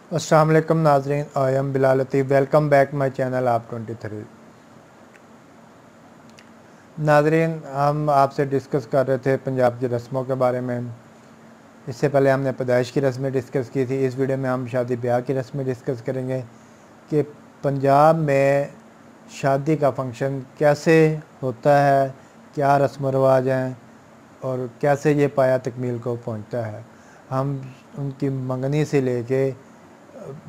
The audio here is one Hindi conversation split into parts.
अस्सलाम वालेकुम नाज़रीन, I am Bilal Latif. Welcome back my channel आप 23। नाज़रीन, हम आपसे डिस्कस कर रहे थे पंजाब की रस्मों के बारे में। इससे पहले हमने पैदाइश की रस्में डिस्कस की थी। इस वीडियो में हम शादी ब्याह की रस्में डिस्कस करेंगे कि पंजाब में शादी का फंक्शन कैसे होता है, क्या रस्म व रवाज हैं और कैसे ये पाया तकमील को पहुंचता है। हम उनकी मंगनी से लेके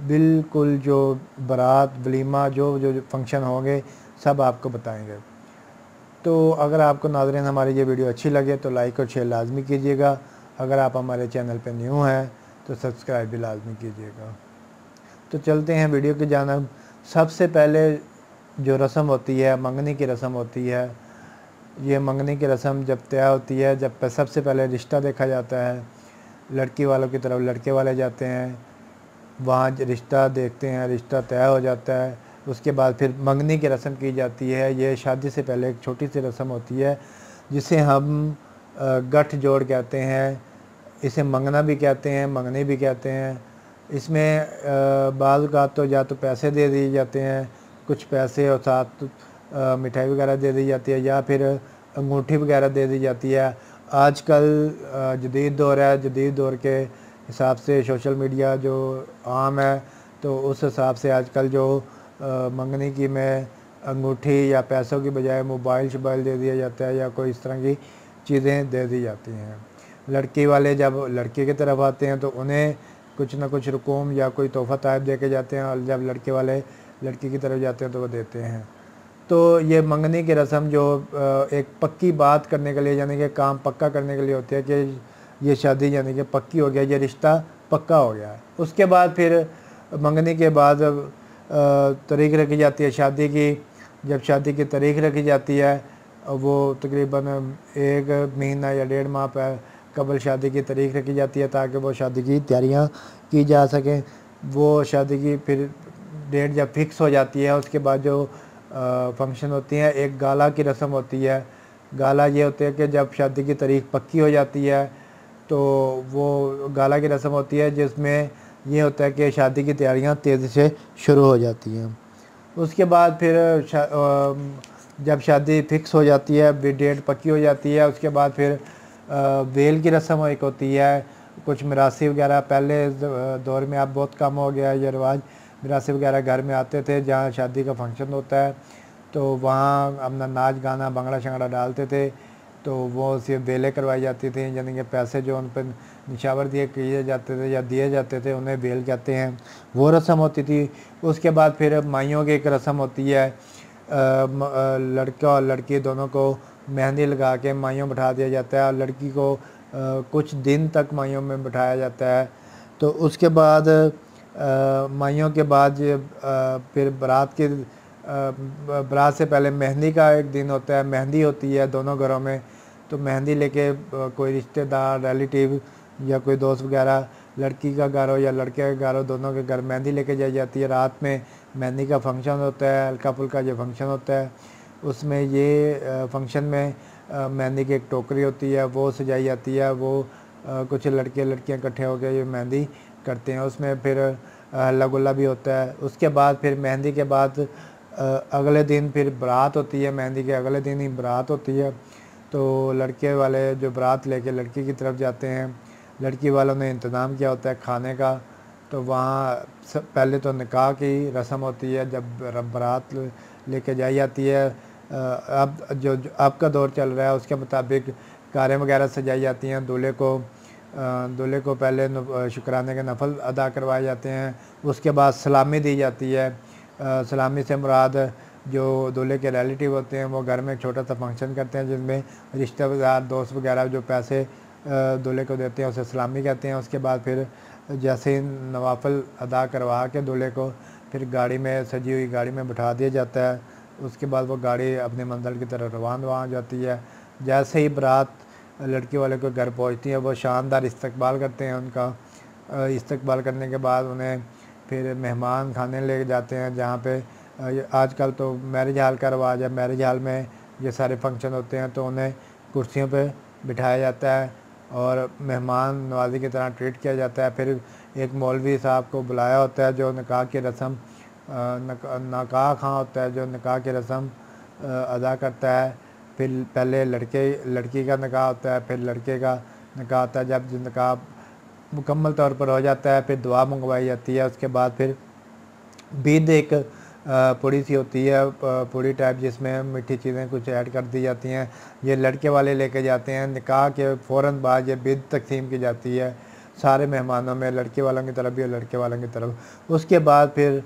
बिल्कुल जो बारात वलीमा जो जो फंक्शन होंगे सब आपको बताएंगे। तो अगर आपको नाज़रीन हमारी ये वीडियो अच्छी लगे तो लाइक और शेयर लाजमी कीजिएगा। अगर आप हमारे चैनल पर न्यू हैं तो सब्सक्राइब भी लाजमी कीजिएगा। तो चलते हैं वीडियो की जानिब। सबसे पहले जो रस्म होती है मंगनी की रस्म होती है। ये मंगनी की रस्म जब तय होती है, जब सबसे पहले रिश्ता देखा जाता है। लड़की वालों की तरफ लड़के वाले जाते हैं, वहाँ रिश्ता देखते हैं, रिश्ता तय हो जाता है। उसके बाद फिर मंगनी की रस्म की जाती है। ये शादी से पहले एक छोटी सी रस्म होती है जिसे हम गठ जोड़ कहते हैं। इसे मंगना भी कहते हैं, मंगनी भी कहते हैं। इसमें बाज़ औक़ात तो या तो पैसे दे दिए जाते हैं, कुछ पैसे और साथ मिठाई वगैरह दे दी जाती है, या फिर अंगूठी वगैरह दे दी जाती है। आजकल जदीद दौर है, जदीद दौर के हिसाब से सोशल मीडिया जो आम है, तो उस हिसाब से आजकल जो मंगनी की में अंगूठी या पैसों की बजाय मोबाइल शोबाइल दे दिया जाता है या कोई इस तरह की चीज़ें दे दी जाती हैं। लड़की वाले जब लड़के की तरफ आते हैं तो उन्हें कुछ ना कुछ रकूम या कोई तोहफ़ा तायब दे के जाते हैं, और जब लड़के वाले लड़की की तरफ जाते हैं तो वो देते हैं। तो ये मंगनी की रस्म जो एक पक्की बात करने के लिए, यानी कि काम पक्का करने के लिए होती है कि ये शादी यानी कि पक्की हो गया, ये रिश्ता पक्का हो गया है। उसके बाद फिर मंगनी के बाद तारीख रखी जाती है शादी की। जब शादी की तारीख रखी जाती है वो तकरीबन 1 महीना या 1.5 माह पर कबल शादी की तारीख रखी जाती है ताकि वो शादी की तैयारियां की जा सकें। वो शादी की फिर डेट जब फिक्स हो जाती है उसके बाद जो फंक्शन होती हैं, एक गाला की रस्म होती है। गाला ये होती है कि जब शादी की तारीख पक्की हो जाती है तो वो गाला की रस्म होती है जिसमें ये होता है कि शादी की तैयारियां तेज़ी से शुरू हो जाती हैं। उसके बाद फिर जब शादी फिक्स हो जाती है, डेट पक्की हो जाती है, उसके बाद फिर वेल की रस्म एक होती है। कुछ मिरासी वगैरह पहले दौर में अब बहुत कम हो गया ये रिवाज। मिरासी वगैरह घर में आते थे जहाँ शादी का फंक्शन होता है, तो वहाँ अपना नाच गाना भंगड़ा शंगड़ा डालते थे। तो वो सिर्फ बेलें करवाई जाती थी, यानी कि पैसे जो उन पर निशावर दिए किए जाते थे या दिए जाते थे उन्हें बेल कहते हैं, वो रस्म होती थी। उसके बाद फिर माइयों की एक रस्म होती है। लड़का और लड़की दोनों को मेहंदी लगा के माइयों बैठा दिया जाता है और लड़की को कुछ दिन तक माइयों में बैठाया जाता है। तो उसके बाद माइयों के बाद फिर बारात से पहले मेहंदी का एक दिन होता है। मेहंदी होती है दोनों घरों में, तो मेहंदी लेके कोई रिश्तेदार रिलेटिव या कोई दोस्त वगैरह लड़की का घर हो या लड़के का घर हो, दोनों के घर मेहंदी लेके जाई जाती है। रात में मेहंदी का फंक्शन होता है, हल्का फुल्का जो फंक्शन होता है उसमें ये फंक्शन में मेहंदी की एक टोकरी होती है, वो सजाई जाती है। वो कुछ लड़के लड़कियां इकट्ठे होकर ये मेहंदी करते हैं। उसमें फिर हल्ला गुल्ला भी होता है। उसके बाद फिर मेहंदी के बाद अगले दिन फिर बारात होती है। मेहंदी के अगले दिन ही बारात होती है। तो लड़के वाले जो बारात लेके लड़की की तरफ जाते हैं, लड़की वालों ने इंतज़ाम किया होता है खाने का। तो वहाँ पहले तो निकाह की रस्म होती है जब बारात लेके जाई जाती है। अब जो अब का दौर चल रहा है उसके मुताबिक कारें वगैरह सजाई जाती हैं। दूल्हे को पहले शुक्राने के नफल अदा करवाए जाते हैं। उसके बाद सलामी दी जाती है। सलामी से मुराद जो दूल्हे के रिलेटिव होते हैं वो घर में एक छोटा सा फंक्शन करते हैं जिसमें रिश्तेदार दोस्त वगैरह जो पैसे दूल्हे को देते हैं उसे सलामी कहते हैं। उसके बाद फिर जैसे ही नवाफल अदा करवा के दूल्हे को फिर गाड़ी में, सजी हुई गाड़ी में बिठा दिया जाता है। उसके बाद वो गाड़ी अपने मंजिल की तरफ रवाना हो जाती है। जैसे ही बारात लड़की वाले को घर पहुंचती है वो शानदार इस्तकबाल करते हैं उनका। इस्तकबाल करने के बाद उन्हें फिर मेहमान खाने ले जाते हैं, जहाँ पे आजकल तो मैरिज हाल का रवाज है। मैरिज हाल में ये सारे फंक्शन होते हैं, तो उन्हें कुर्सियों पे बिठाया जाता है और मेहमान नवाजी की तरह ट्रीट किया जाता है। फिर एक मौलवी साहब को बुलाया होता है जो निकाह की रस्म निकाह खां होता है जो निकाह की रस्म अदा करता है। फिर पहले लड़की का निकाह होता है, फिर लड़के का निकाह होता है। जब निकाह मुकम्मल तौर पर हो जाता है फिर दुआ मंगवाई जाती है। उसके बाद फिर बीद एक पूड़ी सी होती है, पूड़ी टाइप, जिसमें मीठी चीज़ें कुछ ऐड कर दी जाती हैं। ये लड़के वाले लेके जाते हैं। निकाह के फ़ौरन बाद ये बीद तकसीम की जाती है सारे मेहमानों में, लड़के वालों की तरफ भी और लड़के वालों की तरफ। उसके बाद फिर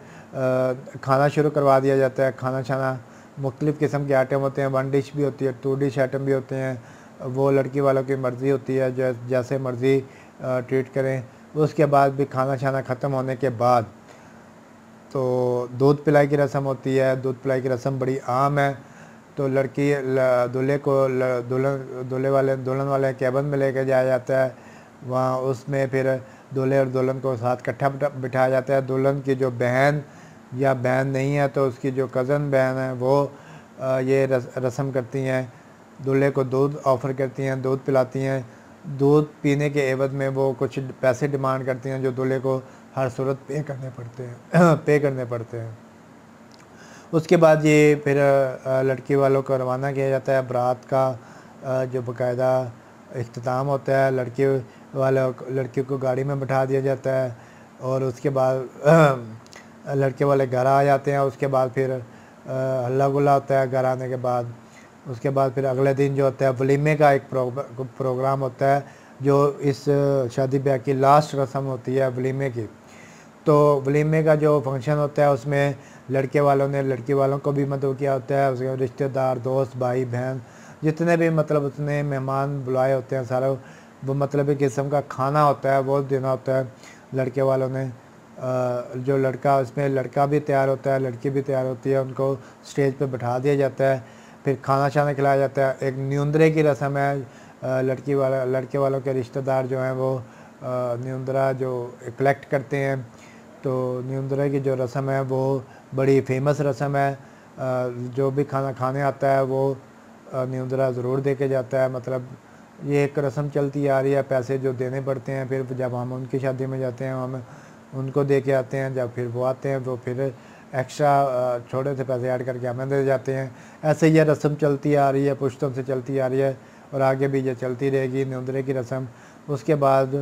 खाना शुरू करवा दिया जाता है। खाना छाना मुख्तलिफ़ किस्म के आइटम होते हैं, 1 डिश भी होती है, 2 डिश आइटम भी होते हैं। वो लड़की वालों की मर्ज़ी होती है, जैसे मर्ज़ी ट्रीट करें। उसके बाद भी खाना छाना ख़त्म होने के बाद तो दूध पिलाई की रस्म होती है। दूध पिलाई की रस्म बड़ी आम है। तो लड़की दूल्हे को दुल्हन वाले केबिन में लेके जाया जाता है। वहाँ उसमें फिर दूल्हे और दुल्हन को साथ इकट्ठा बिठाया जाता है। दुल्हन की जो बहन या बहन नहीं है तो उसकी जो कज़न बहन है वो ये रस्म करती हैं। दूल्हे को दूध ऑफ़र करती हैं, दूध पिलाती हैं। दूध पीने के एवज में वो कुछ पैसे डिमांड करती हैं जो दूल्हे को हर सूरत पे करने पड़ते हैं। उसके बाद ये फिर लड़की वालों को रवाना किया जाता है। बारात का जो बाकायदा इख्तिताम होता है, लड़की को गाड़ी में बैठा दिया जाता है और उसके बाद लड़के वाले घर आ जाते हैं। उसके बाद फिर हल्ला गुल्ला होता है घर आने के बाद। उसके बाद फिर अगले दिन जो होता है वलीमे का एक प्रोग्राम होता है, जो इस शादी ब्याह की लास्ट रस्म होती है वलीमे की। तो वलीमे का जो फंक्शन होता है उसमें लड़के वालों ने लड़की वालों को भी मदद किया होता है। उसके रिश्तेदार, दोस्त, भाई बहन, जितने भी मतलब उसने मेहमान बुलाए होते हैं सारा वो मतलब एक किस्म का खाना होता है वो देना होता है लड़के वालों ने। जो लड़का, उसमें लड़का भी तैयार होता है, लड़की भी तैयार होती है, उनको स्टेज पे बैठा दिया जाता है। फिर खाना छाना खिलाया जाता है। एक न्यूंदरे की रस्म है। लड़के वालों के रिश्तेदार जो हैं वो न्यूंदरा जो कलेक्ट करते हैं। तो न्यूंदरे की जो रस्म है वो बड़ी फेमस रस्म है। जो भी खाना खाने आता है वो न्यूंदरा ज़रूर दे के जाता है। मतलब ये एक रस्म चलती आ रही है, पैसे जो देने पड़ते हैं। फिर जब हम उनकी शादी में जाते हैं हम उनको दे के आते हैं। जब फिर वो आते हैं वो फिर एक्स्ट्रा छोटे से पैसे ऐड करके हमें दे जाते हैं। ऐसे ये रस्म चलती आ रही है, पुश्तों से चलती आ रही है और आगे भी ये चलती रहेगी न्यूंदरे की रस्म। उसके बाद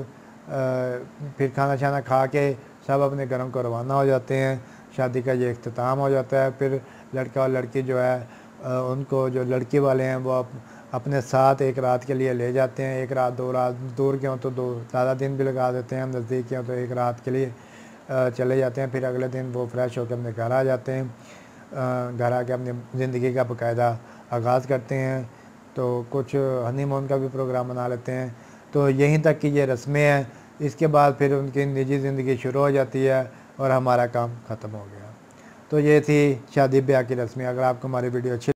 फिर खाना छाना खा के सब अपने घरों को रवाना हो जाते हैं। शादी का ये इख्तिताम हो जाता है। फिर लड़का और लड़की जो है उनको जो लड़की वाले हैं वो अपने साथ एक रात के लिए ले जाते हैं। 1 रात 2 रात, दूर के हों तो 2 ज़्यादा दिन भी लगा देते हैं, नज़दीक के हों तो 1 रात के लिए चले जाते हैं। फिर अगले दिन वो फ्रेश होकर अपने घर आ जाते हैं। घर आके अपनी ज़िंदगी का बाकायदा आगाज़ करते हैं। तो कुछ हनीमून का भी प्रोग्राम बना लेते हैं। तो यहीं तक की ये रस्में हैं। इसके बाद फिर उनकी निजी ज़िंदगी शुरू हो जाती है और हमारा काम ख़त्म हो गया। तो ये थी शादी ब्याह की रस्में। अगर आपको हमारी वीडियो अच्छी